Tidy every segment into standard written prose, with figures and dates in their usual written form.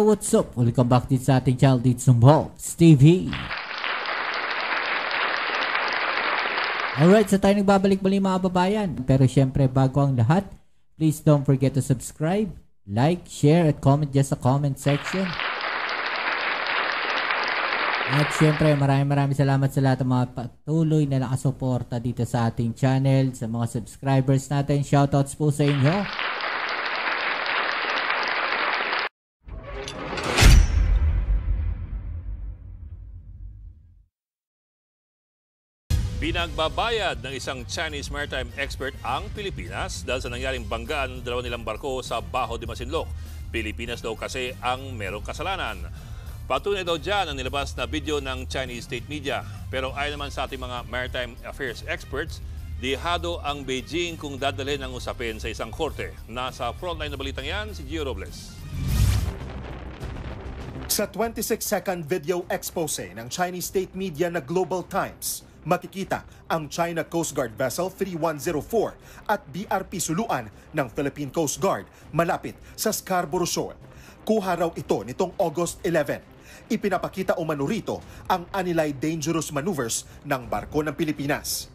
what's up? Welcome back dito sa ating channel dito sa Bobs TV. Alright, so tayo nagbabalik muli mga babayan. Pero syempre bago ang lahat, please don't forget to subscribe, like, share, at comment dyan sa comment section. At syempre maraming salamat sa lahat ng mga patuloy na nakasuporta dito sa ating channel, sa mga subscribers natin. Shoutouts po sa inyo. Pinagbabayad ng isang Chinese maritime expert ang Pilipinas dahil sa nangyaring banggaan ng dalawa nilang barko sa Bajo de Masinloc. Pilipinas daw kasi ang merong kasalanan. Patunay daw dyan ang nilabas na video ng Chinese state media. Pero ayon naman sa ating mga maritime affairs experts, dihado ang Beijing kung dadalhin ang usapin sa isang korte. Nasa frontline na balitang yan, si Gio Robles. Sa 26-second video expose ng Chinese state media na Global Times, makikita ang China Coast Guard Vessel 3104 at BRP Suluan ng Philippine Coast Guard malapit sa Scarborough Shoal. Kuha raw ito nitong August 11. Ipinapakita umano rito ang anilay dangerous maneuvers ng barko ng Pilipinas.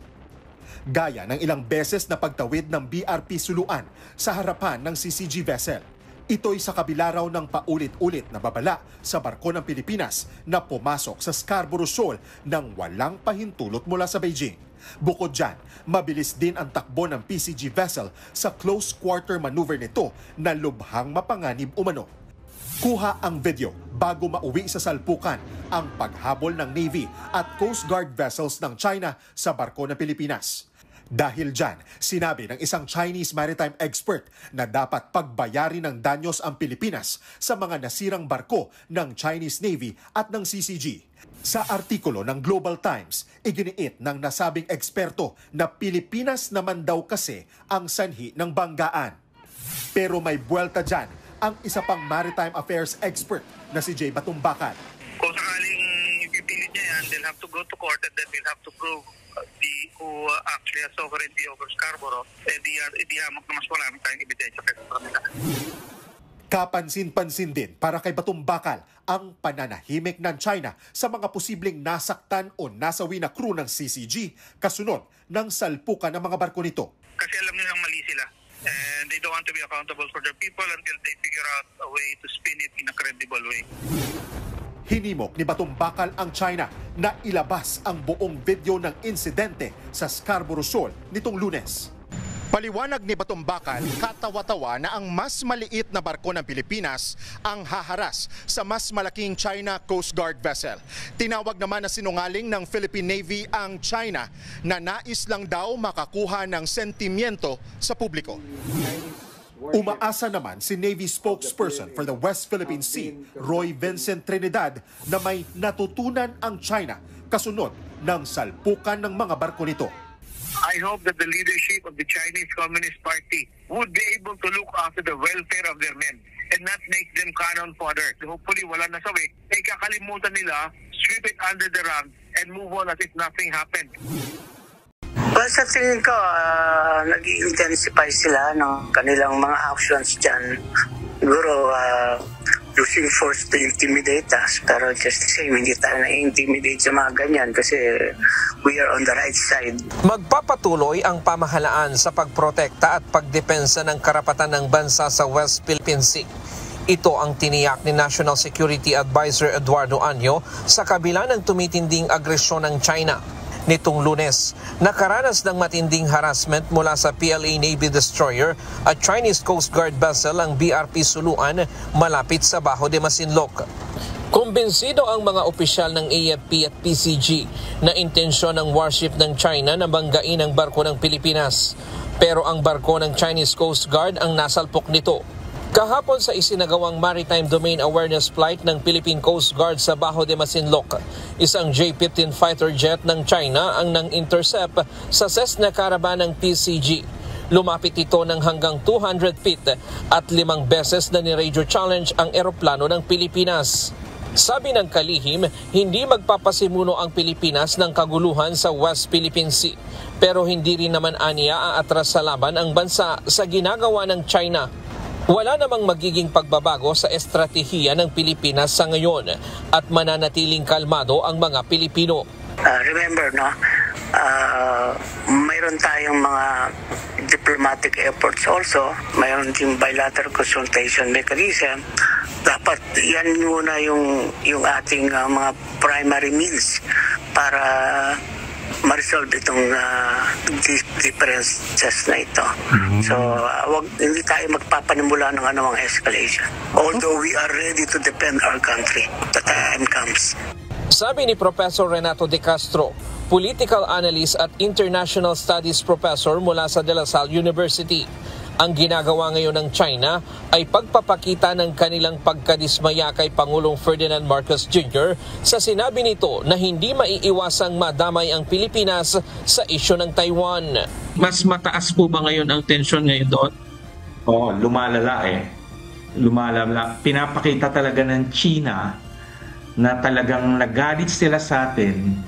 Gaya ng ilang beses na pagtawid ng BRP Suluan sa harapan ng CCG vessel. Ito'y sa kabila raw ng paulit-ulit na babala sa barko ng Pilipinas na pumasok sa Scarborough Shoal nang walang pahintulot mula sa Beijing. Bukod dyan, mabilis din ang takbo ng PCG vessel sa close quarter maneuver nito na lubhang mapanganib umano. Kuha ang video bago mauwi sa salpukan ang paghabol ng Navy at Coast Guard vessels ng China sa barko ng Pilipinas. Dahil dyan, sinabi ng isang Chinese maritime expert na dapat pagbayarin ng danyos ang Pilipinas sa mga nasirang barko ng Chinese Navy at ng CCG. Sa artikulo ng Global Times, iginiit ng nasabing eksperto na Pilipinas naman daw kasi ang sanhi ng banggaan. Pero may buwelta dyan ang isa pang maritime affairs expert na si Jay Batumbakan. Kung sakaling ipipilit niya yan, they'll have to go to court and then they'll have to prove who actually has sovereignty over Scarborough, di hamak na mas maraming tayong ebidensya kaysa sa kanila. Kapansin-pansin din para kay Batumbakal ang pananahimik ng China sa mga posibleng nasaktan o nasawi na crew ng CCG kasunod ng salpukan ng mga barko nito. Kasi alam nilang mali sila and they don't want to be accountable for their people until they figure out a way to spin it in a credible way. Hinimok ni Batumbakal ang China na ilabas ang buong video ng insidente sa Scarborough Shoal nitong Lunes. Paliwanag ni Batumbakal, katawa-tawa na ang mas maliit na barko ng Pilipinas ang haharas sa mas malaking China Coast Guard vessel. Tinawag naman na sinungaling ng Philippine Navy ang China na nais lang daw makakuha ng sentimiento sa publiko. Umaasa naman si Navy spokesperson for the West Philippine Sea, Roy Vincent Trinidad, na may natutunan ang China kasunod ng salpukan ng mga barko nito. I hope that the leadership of the Chinese Communist Party would be able to look after the welfare of their men and not make them cannon fodder. Hopefully wala na sawi, ay kakalimutan nila, sweep it under the rug and move on as if nothing happened. Well, sa tingin ko, nag-i-intensify sila ng kanilang mga actions dyan. Siguro, using force to intimidate us. Pero just the same, hindi tayo na-intimidate sa mga ganyan kasi we are on the right side. Magpapatuloy ang pamahalaan sa pagprotekta at pagdepensa ng karapatan ng bansa sa West Philippine Sea. Ito ang tiniyak ni National Security Advisor Eduardo Anyo sa kabila ng tumitinding agresyon ng China. Nitong Lunes, nakaranas ng matinding harassment mula sa PLA Navy destroyer at Chinese Coast Guard vessel ang BRP Suluan malapit sa Bajo de Masinloc. Kumbinsido ang mga opisyal ng AFP at PCG na intensyon ng warship ng China na banggain ang barko ng Pilipinas. Pero ang barko ng Chinese Coast Guard ang nasalpok nito. Kahapon sa isinagawang Maritime Domain Awareness Flight ng Philippine Coast Guard sa Bajo de Masinloc, isang J-15 fighter jet ng China ang nang-intercept sa Cessna Caravan ng PCG. Lumapit ito ng hanggang 200 feet at 5 beses na ni-radio challenge ang eroplano ng Pilipinas. Sabi ng kalihim, hindi magpapasimuno ang Pilipinas ng kaguluhan sa West Philippine Sea. Pero hindi rin naman aniya aatras sa laban ang bansa sa ginagawa ng China. Wala namang magiging pagbabago sa estratehiya ng Pilipinas sa ngayon at mananatiling kalmado ang mga Pilipino. Remember, no, mayroon tayong mga diplomatic efforts also, mayroon din bilateral consultation mechanism. Dapat yan muna yung ating mga primary means para ma-resolve itong differences na ito. So, hindi tayo magpapanimula ng anumang escalation. Although we are ready to defend our country, the time comes. Sabi ni Professor Renato De Castro, political analyst at international studies professor mula sa De La Salle University, ang ginagawa ngayon ng China ay pagpapakita ng kanilang pagkadismaya kay Pangulong Ferdinand Marcos Jr. sa sinabi nito na hindi maiiwasang madamay ang Pilipinas sa isyu ng Taiwan. Mas mataas po ba ngayon ang tensyon ngayon doon? Oo, lumalala eh. Lumalala. Pinapakita talaga ng China na talagang nagalit sila sa atin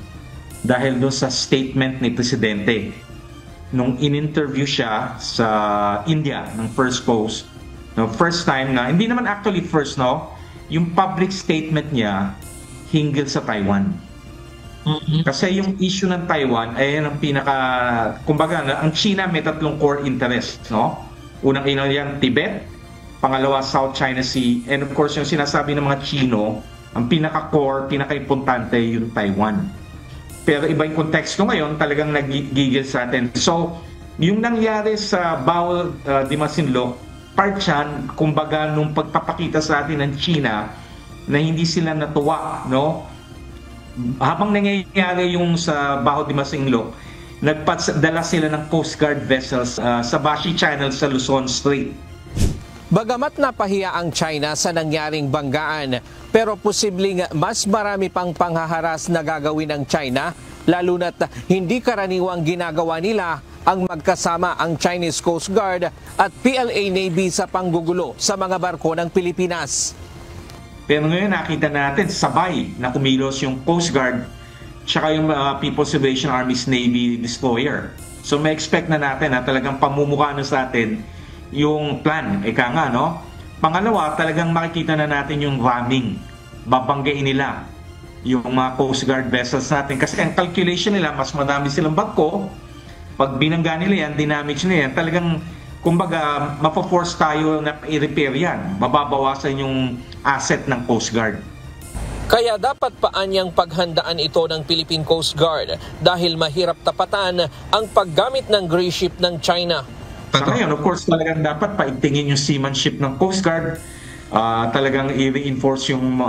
dahil doon sa statement ni Presidente. Nung in-interview siya sa India ng First Post, no, first time na, hindi naman actually first, no, yung public statement niya hinggil sa Taiwan. Kasi yung issue ng Taiwan ay ang pinaka, kumbaga, ang China may tatlong core interest, no? Unang yan, Tibet, pangalawa, South China Sea, and of course, yung sinasabi ng mga Chino, ang pinaka-core, pinaka-importante yung Taiwan. Pero iba yung konteksto ngayon, talagang nagigigil sa atin. So, yung nangyari sa Bao de Masinloc, part yan, kumbaga, nung pagpapakita sa atin ng China na hindi sila natuwa, no? Habang nangyayari yung sa Bao de Masinloc, nagpadala sila ng Coast Guard vessels sa Bashi Channel sa Luzon Strait. Bagamat napahiya ang China sa nangyaring banggaan, pero posibleng mas marami pang panghaharas na gagawin ng China, lalo na't hindi karaniwang ginagawa nila ang magkasama ang Chinese Coast Guard at PLA Navy sa panggugulo sa mga barko ng Pilipinas. Pero ngayon nakita natin sabay na kumilos yung Coast Guard tsaka yung People's Liberation Army's Navy destroyer. So may expect na natin na talagang pamumukha na sa atin yung plan, ika nga, no? Pangalawa, talagang makikita na natin yung ramming. Babanggain nila yung mga Coast Guard vessels natin. Kasi ang calculation nila, mas madami silang barko. Pag binangga nila yan, dinamage nila yan, talagang, kumbaga, mapo-force tayo na i-repair yan. Mababawasan yung asset ng Coast Guard. Kaya dapat paanyang paghandaan ito ng Philippine Coast Guard dahil mahirap tapatan ang paggamit ng gray ship ng China. Sa ngayon, of course, talagang dapat paigtingin yung seamanship ng Coast Guard. Talagang i-reinforce yung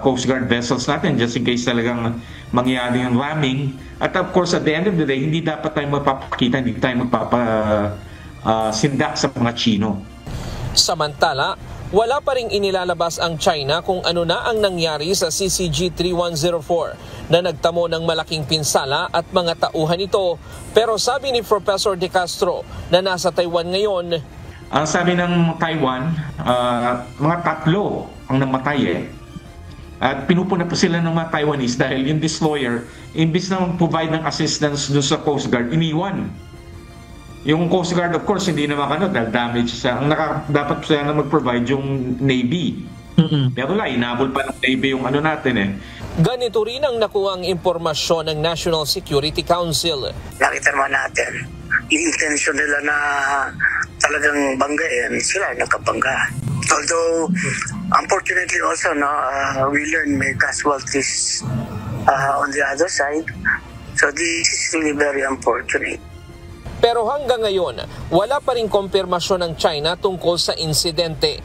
Coast Guard vessels natin just in case talagang mangyari yung ramming. At of course, at the end of the day, hindi dapat tayo magpapakita, hindi tayo magpapasindak sa mga Chino. Samantala, wala pa ring inilalabas ang China kung ano na ang nangyari sa CCG-3104 na nagtamo ng malaking pinsala at mga tauhan ito. Pero sabi ni Professor De Castro na nasa Taiwan ngayon, ang sabi ng Taiwan, mga 3 ang namatay eh. At pinupuna pa sila ng mga Taiwanese dahil yung destroyer, imbis na mag-provide ng assistance doon sa Coast Guard, iniwan. Yung Coast Guard, of course, hindi naman dahil damage siya. Ang dapat siya na mag-provide yung Navy. Pero inabol pa ng Navy yung natin eh. Ganito rin ang nakuhang impormasyon ng National Security Council. Nakita naman natin, yung intention nila na talagang banggain, sila nakabangga. Although, unfortunately also, we learned may casualties on the other side. So this is really very unfortunate. Pero hanggang ngayon, wala pa rin kumpirmasyon ng China tungkol sa insidente.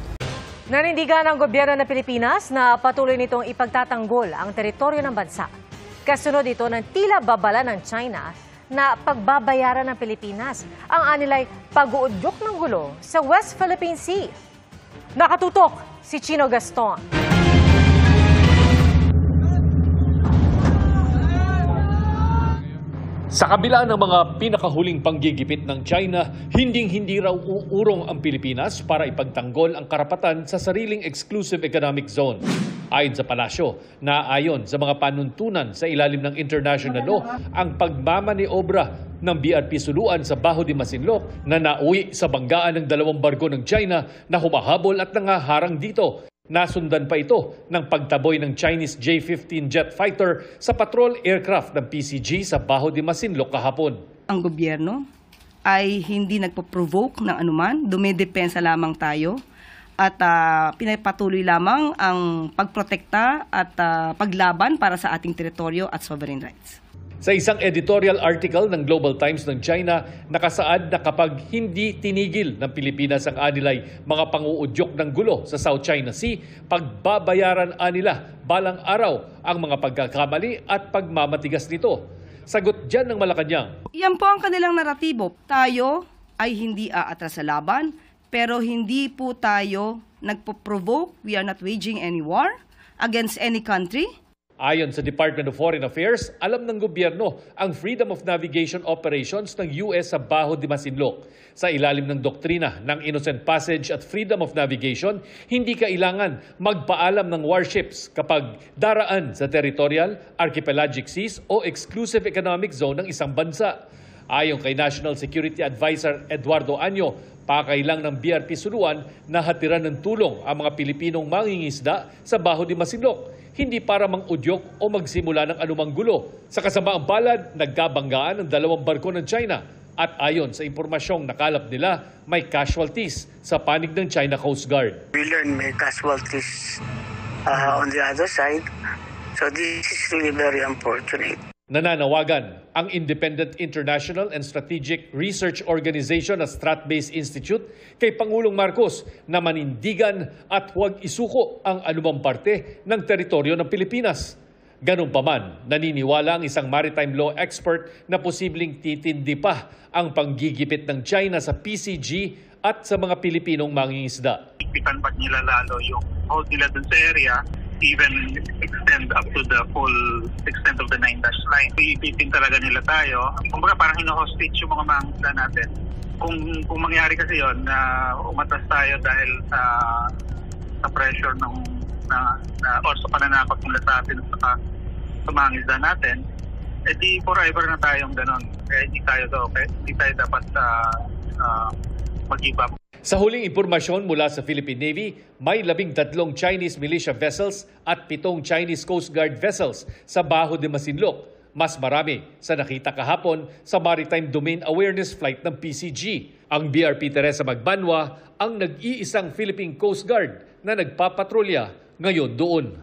Nanindigan ng gobyerno ng Pilipinas na patuloy nitong ipagtatanggol ang teritoryo ng bansa. Kasunod ito ng tila babala ng China na pagbabayaran ng Pilipinas ang anilay pag-uudyok ng gulo sa West Philippine Sea. Nakatutok si Chino Gaston. Sa kabila ng mga pinakahuling panggigipit ng China, hinding-hindi raw uurong ang Pilipinas para ipagtanggol ang karapatan sa sariling exclusive economic zone. Ayon sa palasyo, naayon sa mga panuntunan sa ilalim ng international law ang pagmamaniobra ng BRP Suluan sa Baho de Masinloc na nauwi sa banggaan ng 2 barko ng China na humahabol at nangaharang dito. Nasundan pa ito ng pagtaboy ng Chinese J-15 jet fighter sa patrol aircraft ng PCG sa Baho de Masinloc kahapon. Ang gobyerno ay hindi nagpo-provoke ng anuman, dumidepensa lamang tayo at pinapatuloy lamang ang pagprotekta at paglaban para sa ating teritoryo at sovereign rights. Sa isang editorial article ng Global Times ng China, nakasaad na kapag hindi tinigil ng Pilipinas ang anilay mga panguudyok ng gulo sa South China Sea, pagbabayaran anila balang araw ang mga pagkakamali at pagmamatigas nito. Sagot dyan ng Malacanang. Yan po ang kanilang naratibo. Tayo ay hindi aatras sa laban, pero hindi po tayo nagpo-provoke. We are not waging any war against any country. Ayon sa Department of Foreign Affairs, alam ng gobyerno ang Freedom of Navigation Operations ng US sa Baho de Masinloc. Sa ilalim ng doktrina ng Innocent Passage at Freedom of Navigation, hindi kailangan magpaalam ng warships kapag daraan sa territorial, archipelagic seas o exclusive economic zone ng isang bansa. Ayon kay National Security Advisor Eduardo Anyo, pakailang ng BRP Suluan na hatiran ng tulong ang mga Pilipinong mangingisda sa Baho de Masinloc, hindi para mang-udyok o magsimula ng anumang gulo. Sa kasamaang palad, nagkabanggaan ang 2 barko ng China at ayon sa impormasyong nakalap nila, may casualties sa panig ng China Coast Guard. We learned may casualties on the other side, so this is really very unfortunate. Nananawagan ang Independent International and Strategic Research Organization na Stratbase Institute kay Pangulong Marcos na manindigan at huwag isuko ang anumang parte ng teritoryo ng Pilipinas. Ganun pa man, naniniwala ang isang maritime law expert na posibleng titindi pa ang panggigipit ng China sa PCG at sa mga Pilipinong mangingisda. Ipitan pa nila lalo yung hold nila dun sa area, even extend up to the full extent of the 9-dash line. Iipipin talaga nila tayo. Kumbaga parang hino-hostage yung mga mangisda natin. Kung mangyari kasi yon na umatas tayo dahil sa pressure or sa pananakot nila sa atin sa mangisda natin, edi forever na tayong ganon. Kaya hindi tayo dapat mag-give up. Sa huling impormasyon mula sa Philippine Navy, may 13 Chinese militia vessels at 7 Chinese Coast Guard vessels sa Baho de Masinloc. Mas marami sa nakita kahapon sa Maritime Domain Awareness Flight ng PCG. Ang BRP Teresa Magbanwa ang nag-iisang Philippine Coast Guard na nagpapatrolya ngayon doon.